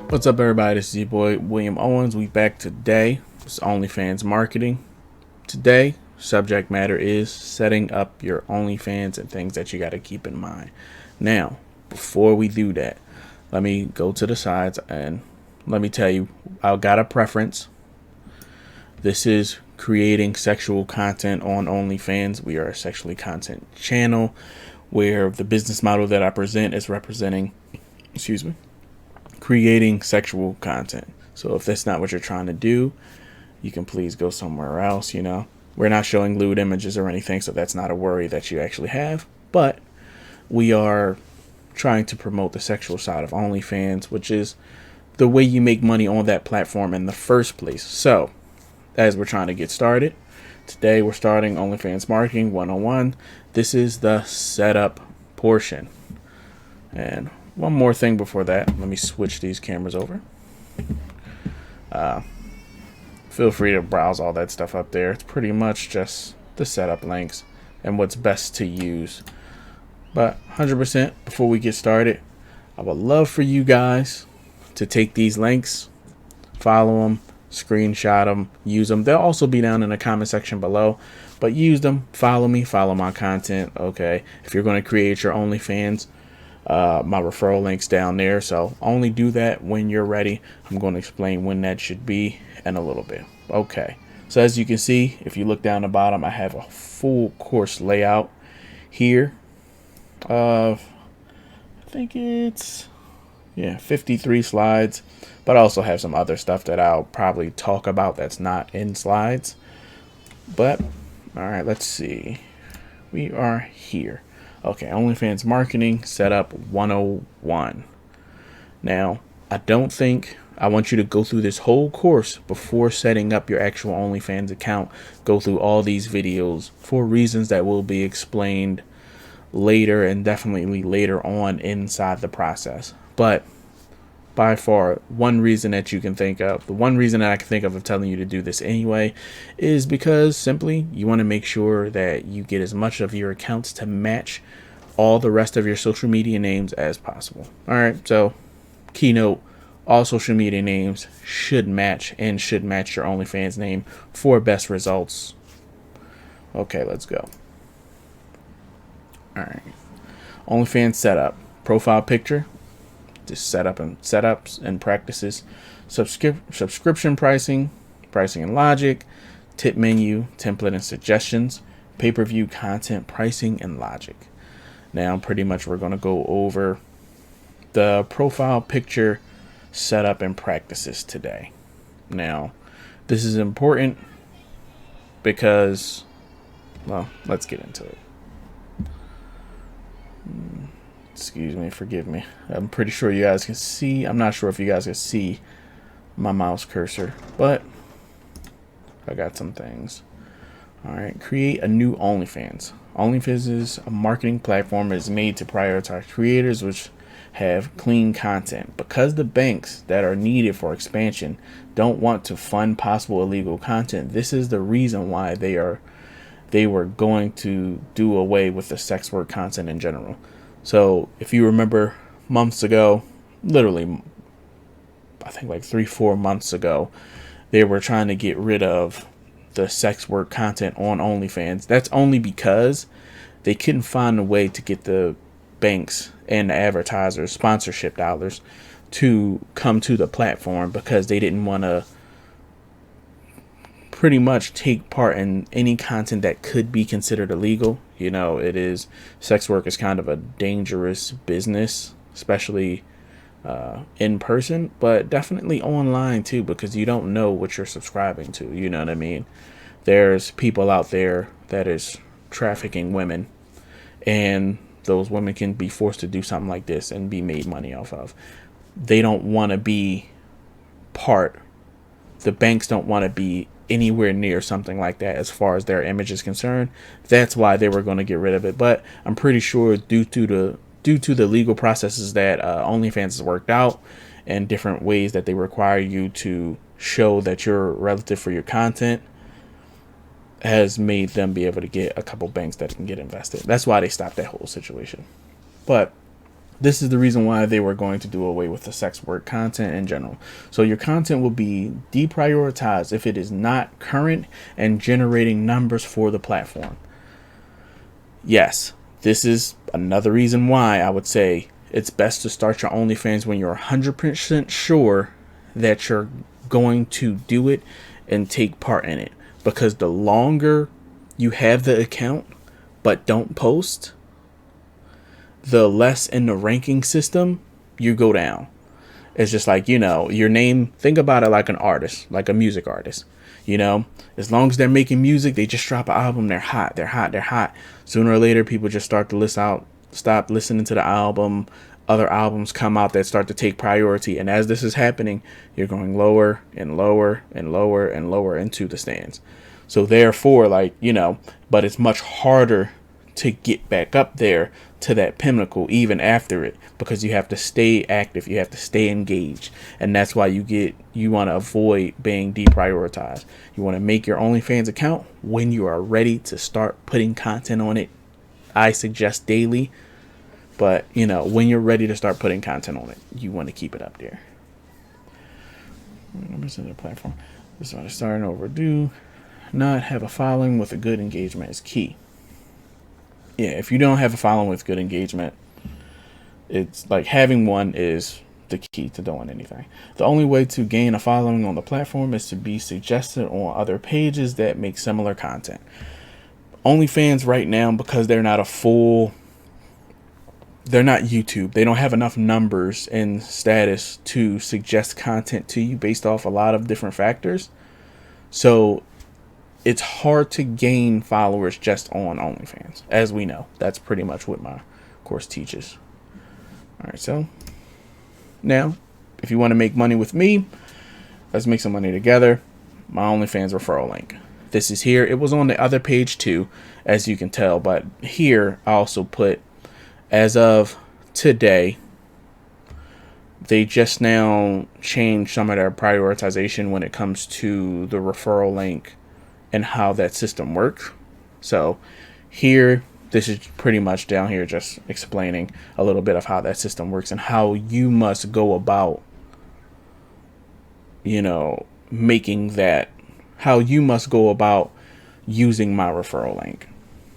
What's up, everybody? This is your boy William Owens. We back today. It's OnlyFans marketing. Today, subject matter is setting up your OnlyFans and things that you got to keep in mind. Now, before we do that, let me go to the sides and let me tell you, I've got a preference. This is creating sexual content on OnlyFans. We are a sexually content channel where the business model that I present is representing, creating sexual content. So if that's not what you're trying to do, you can please go somewhere else. We're not showing lewd images or anything, so that's not a worry that you actually have. But we are trying to promote the sexual side of OnlyFans, which is the way you make money on that platform in the first place. So as we're trying to get started, today we're starting OnlyFans Marketing 101. This is the setup portion. And one more thing before that, let me switch these cameras over. Feel free to browse all that stuff up there. It's pretty much just the setup links and what's best to use. But 100%, before we get started, I would love for you guys to take these links, follow them, screenshot them, use them. They'll also be down in the comment section below. But use them, follow me, follow my content. Okay, if you're going to create your OnlyFans, my referral link's down there, so only do that when you're ready. I'm going to explain when that should be in a little bit. Okay, so as you can see, if you look down the bottom, I have a full course layout here of, I think it's 53 slides, but I also have some other stuff that I'll probably talk about that's not in slides. But all right, let's see, we are here. Okay, OnlyFans Marketing Setup 101. Now, I don't think I want you to go through this whole course before setting up your actual OnlyFans account. Go through all these videos for reasons that will be explained later and definitely later on inside the process. But by far, one reason that you can think of, the one reason that I can think of telling you to do this anyway, is because simply you want to make sure that you get as much of your accounts to match all the rest of your social media names as possible. All right, so keynote, all social media names should match and should match your OnlyFans name for best results. Okay, let's go. All right, OnlyFans setup, profile picture, just setups and practices, subscription pricing and logic, tip menu, template and suggestions, pay-per-view content pricing and logic. Now pretty much we're going to go over the profile picture setup and practices today. Now this is important because, well, let's get into it. Excuse me, forgive me. I'm pretty sure you guys can see. I'm not sure if you guys can see my mouse cursor, but I got some things. All right, create a new OnlyFans. OnlyFans is a marketing platform that is made to prioritize creators which have clean content. Because the banks that are needed for expansion don't want to fund possible illegal content, this is the reason why they were going to do away with the sex work content in general. So if you remember months ago, literally, I think like 3-4 months ago, they were trying to get rid of the sex work content on OnlyFans. That's only because they couldn't find a way to get the banks and the advertisers sponsorship dollars to come to the platform, because they didn't want to pretty much take part in any content that could be considered illegal. Sex work is kind of a dangerous business, especially in person, but definitely online too, because you don't know what you're subscribing to. You know what I mean? There's people out there that is trafficking women, and those women can be forced to do something like this and be made money off of. They don't want to be the banks don't want to be anywhere near something like that as far as their image is concerned. That's why they were going to get rid of it. But I'm pretty sure due to the legal processes that OnlyFans has worked out and different ways that they require you to show that you're relative for your content, has made them be able to get a couple banks that can get invested. That's why they stopped that whole situation. But This is the reason why they were going to do away with the sex work content in general. So your content will be deprioritized if it is not current and generating numbers for the platform. Yes, this is another reason why I would say it's best to start your OnlyFans when you're 100% sure that you're going to do it and take part in it. Because the longer you have the account but don't post, the less in the ranking system you go down. It's just like, your name, think about it like an artist, like a music artist. As long as they're making music, they just drop an album, they're hot, they're hot, they're hot. Sooner or later, people just start to stop listening to the album. Other albums come out that start to take priority. And as this is happening, you're going lower and lower and lower and lower into the stands. So therefore, but it's much harder to get back up there to that pinnacle even after it, because you have to stay active, you have to stay engaged, and that's why you want to avoid being deprioritized. You want to make your OnlyFans account when you are ready to start putting content on it. I suggest daily, but when you're ready to start putting content on it, you want to keep it up there. Numbers in the platform. This is starting over. Do not have a following with a good engagement is key. Yeah, if you don't have a following with good engagement, it's like having one is the key to doing anything. The only way to gain a following on the platform is to be suggested on other pages that make similar content. OnlyFans right now, because they're not YouTube. They don't have enough numbers and status to suggest content to you based off a lot of different factors. So it's hard to gain followers just on OnlyFans, as we know. That's pretty much what my course teaches. All right, so now, if you want to make money with me, let's make some money together. My OnlyFans referral link. This is here. It was on the other page too, as you can tell, but here I also put, as of today, they just now changed some of their prioritization when it comes to the referral link and how that system works. So here, this is pretty much down here just explaining a little bit of how that system works and how you must go about, making that, how you must go about using my referral link.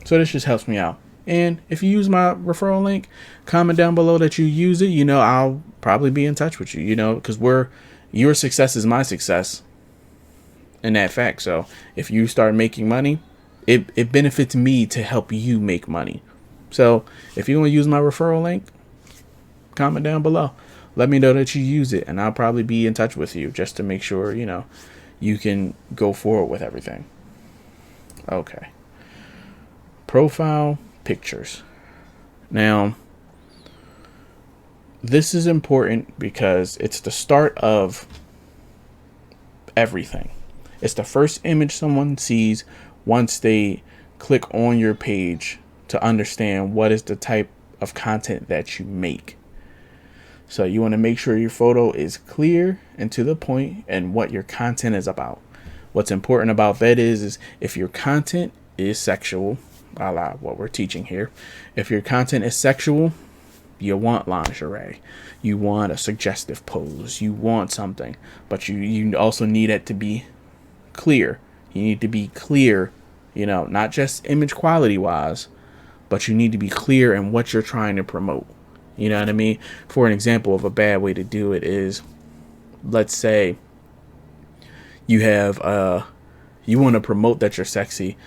So this just helps me out. And if you use my referral link, comment down below that you use it. I'll probably be in touch with you, because your success is my success in that fact. So if you start making money, it benefits me to help you make money. So if you want to use my referral link, comment down below. Let me know that you use it, and I'll probably be in touch with you just to make sure, you can go forward with everything. Okay. Profile pictures. Now, this is important because it's the start of everything. It's the first image someone sees once they click on your page to understand what is the type of content that you make. So you want to make sure your photo is clear and to the point and what your content is about. What's important about that is if your content is sexual, a la what we're teaching here, if your content is sexual, you want lingerie, you want a suggestive pose, you want something, but you also need it to be clear. You need to be clear, not just image quality wise, but you need to be clear in what you're trying to promote. You know what I mean? For an example of a bad way to do it is, let's say you have you want to promote that you're sexy,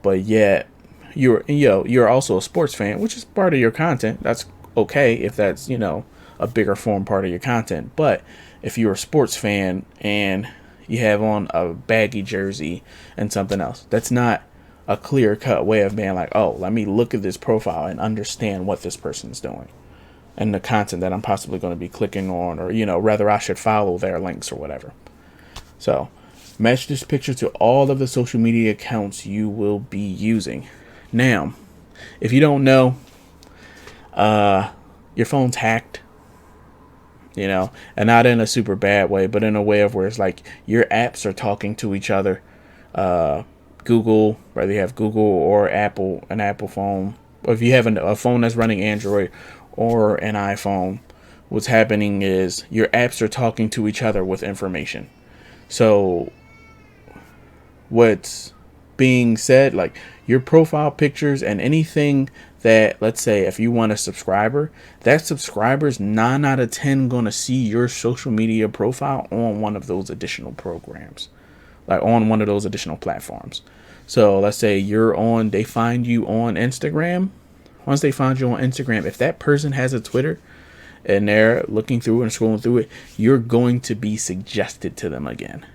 but yet you're also a sports fan, which is part of your content. That's okay if that's a bigger form part of your content. But if you're a sports fan and you have on a baggy jersey and something else, that's not a clear cut way of being like, oh, let me look at this profile and understand what this person's doing and the content that I'm possibly going to be clicking on, or whether I should follow their links or whatever. So match this picture to all of the social media accounts you will be using. Now, if you don't know, your phone's hacked, and not in a super bad way, but in a way of where it's like your apps are talking to each other. Google, whether you have Google or Apple, an Apple phone, or if you have a phone that's running Android, or an iPhone, what's happening is your apps are talking to each other with information. So what's being said, like your profile pictures and anything that, let's say if you want a subscriber, that subscriber's 9 out of 10 gonna see your social media profile on one of those additional programs, like on one of those additional platforms. So let's say they find you on Instagram. Once they find you on Instagram, if that person has a Twitter and they're looking through and scrolling through it, you're going to be suggested to them again.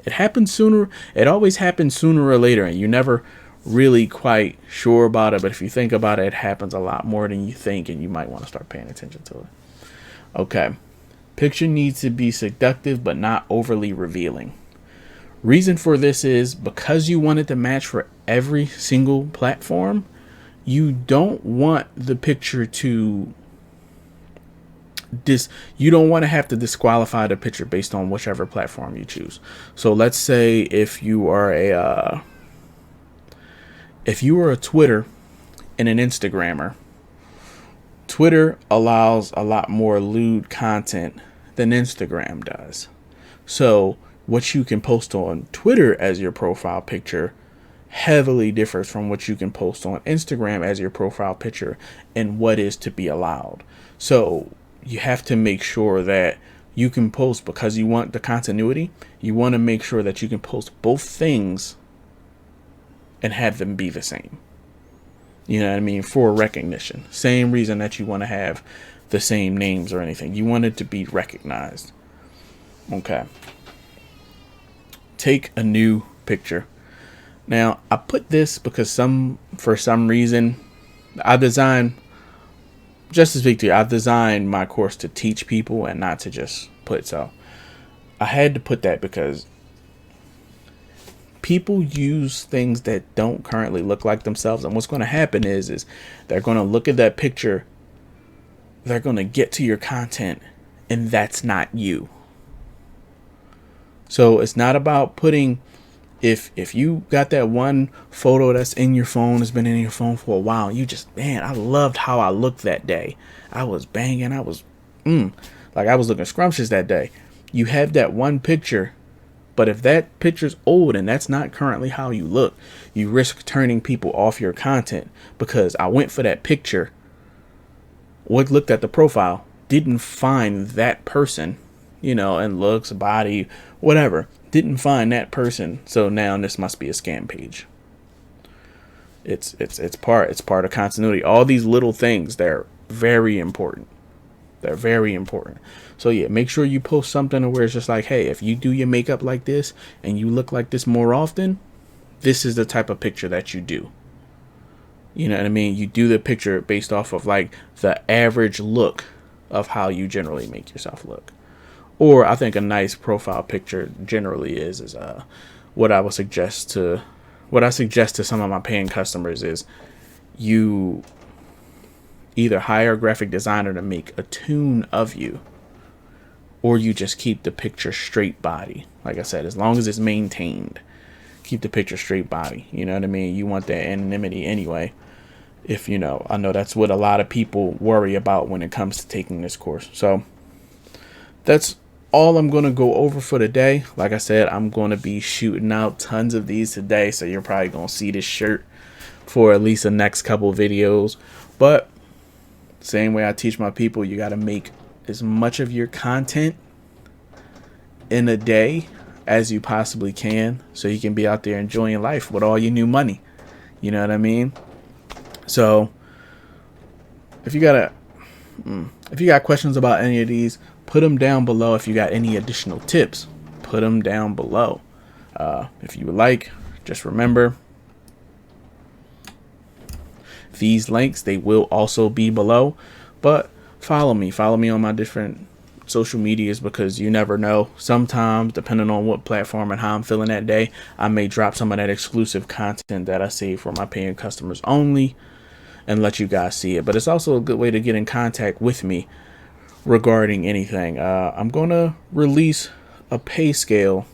It happens sooner. It always happens sooner or later, and you're never really quite sure about it. But if you think about it, it happens a lot more than you think, and you might want to start paying attention to it. Okay. Picture needs to be seductive, but not overly revealing. Reason for this is because you want it to match for every single platform. You don't want the picture to you don't want to have to disqualify the picture based on whichever platform you choose. So let's say if you are a Twitter and an Instagrammer, Twitter allows a lot more lewd content than Instagram does. So what you can post on Twitter as your profile picture heavily differs from what you can post on Instagram as your profile picture and what is to be allowed. So you have to make sure that you can post, because you want the continuity, you want to make sure that you can post both things and have them be the same. You know what I mean? For recognition. Same reason that you want to have the same names or anything. You want it to be recognized. Okay. Take a new picture. Now, I put this because for some reason, just to speak to you, I've designed my course to teach people and not to just put. So I had to put that because people use things that don't currently look like themselves. And what's going to happen is they're going to look at that picture. They're going to get to your content and that's not you. So it's not about putting, if you got that one photo that's in your phone, has been in your phone for a while, you just, man, I loved how I looked that day. I was banging. I was looking scrumptious that day. You have that one picture, but if that picture's old and that's not currently how you look, you risk turning people off your content because I went for that picture, looked at the profile, didn't find that person, and looks, body, whatever. Didn't find that person, so now this must be a scam page. It's part of continuity. All these little things, they're very important. They're very important. So yeah, make sure you post something where it's just like, hey, if you do your makeup like this and you look like this more often, this is the type of picture that you do. You know what I mean? You do the picture based off of like the average look of how you generally make yourself look. Or I think a nice profile picture generally is what I suggest to some of my paying customers is you either hire a graphic designer to make a tune of you, or you just keep the picture straight body. Like I said, as long as it's maintained, keep the picture straight body. You know what I mean? You want that anonymity anyway. I know that's what a lot of people worry about when it comes to taking this course. So that's all I'm going to go over for today. Like I said, I'm going to be shooting out tons of these today, so you're probably going to see this shirt for at least the next couple videos. But same way I teach my people, you got to make as much of your content in a day as you possibly can so you can be out there enjoying life with all your new money. You know what I mean? So if you got questions about any of these, put them down below. If you got any additional tips, put them down below. If you would like, just remember these links, they will also be below. But follow me on my different social medias, because you never know. Sometimes, depending on what platform and how I'm feeling that day, I may drop some of that exclusive content that I save for my paying customers only and let you guys see it. But it's also a good way to get in contact with me regarding anything. I'm going to release a pay scale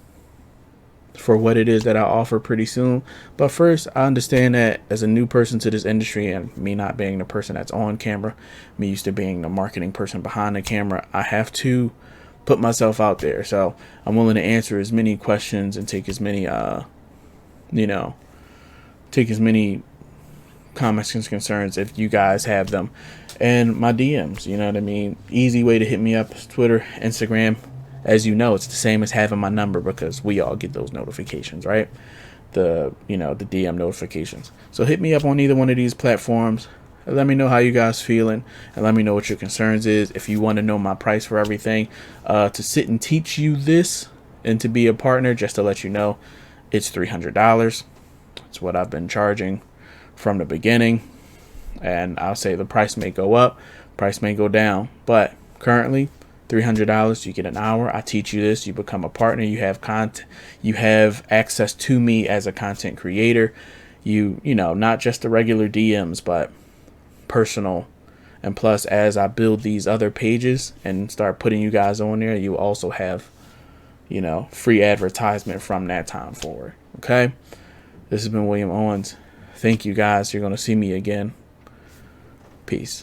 for what it is that I offer pretty soon. But first, I understand that as a new person to this industry, and me not being the person that's on camera, me used to being the marketing person behind the camera, I have to put myself out there. So I'm willing to answer as many questions and take as many take as many comments and concerns if you guys have them. And my DMs, you know what I mean? Easy way to hit me up is Twitter, Instagram. As you know, it's the same as having my number because we all get those notifications, right? The DM notifications. So hit me up on either one of these platforms. And let me know how you guys feeling, and let me know what your concerns is. If you want to know my price for everything, to sit and teach you this and to be a partner, just to let you know, it's $300. It's what I've been charging from the beginning. And I'll say the price may go up, price may go down, but currently $300. You get an hour. I teach you this. You become a partner. You have content. You have access to me as a content creator. You know, not just the regular DMs, but personal. And plus, as I build these other pages and start putting you guys on there, you also have, free advertisement from that time forward. Okay. This has been William Owens. Thank you guys. You're going to see me again. Peace.